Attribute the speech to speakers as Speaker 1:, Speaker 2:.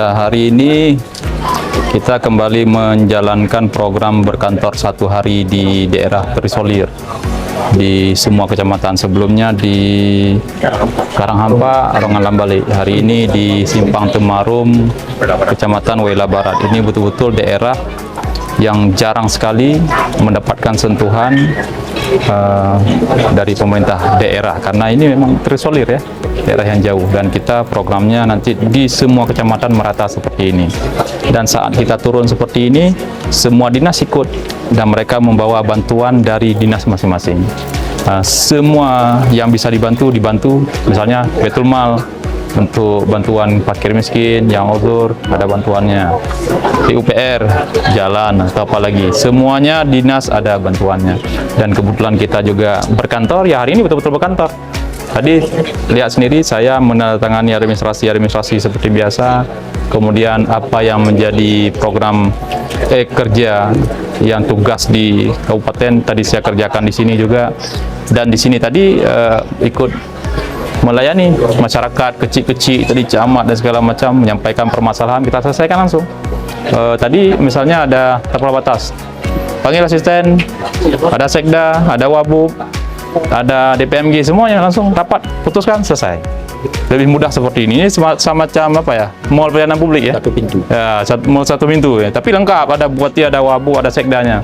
Speaker 1: Ya, hari ini kita kembali menjalankan program berkantor 1 hari di daerah terisolir di semua kecamatan. Sebelumnya di Karanghampa, Arongan Lambale. Hari ini di Simpang Temarum, Kecamatan Wela Barat. Ini betul-betul daerah yang jarang sekali mendapatkan sentuhan dari pemerintah daerah, karena ini memang terisolir ya, daerah yang jauh, dan kita programnya nanti di semua kecamatan merata seperti ini. Dan saat kita turun seperti ini, semua dinas ikut dan mereka membawa bantuan dari dinas masing-masing. Semua yang bisa dibantu, misalnya Betul Mal untuk bantuan fakir miskin, yang uzur ada bantuannya, PUPR jalan atau apa lagi, semuanya dinas ada bantuannya. Dan kebetulan kita juga berkantor ya, hari ini betul-betul berkantor. Tadi lihat sendiri saya menandatangani administrasi seperti biasa. Kemudian apa yang menjadi program kerja yang tugas di kabupaten tadi saya kerjakan di sini juga. Dan di sini tadi ikut melayani masyarakat kecil-kecil tadi, camat dan segala macam, menyampaikan permasalahan kita selesaikan langsung. Tadi misalnya ada tapal batas, panggil asisten, ada sekda, ada wabub, ada DPMG, semuanya langsung rapat, putuskan, selesai. Lebih mudah seperti ini. Ini semacam apa ya, mall pelayanan publik ya, satu pintu ya, mall satu pintu ya, tapi lengkap, ada bupati, ada wabub, ada sekdanya.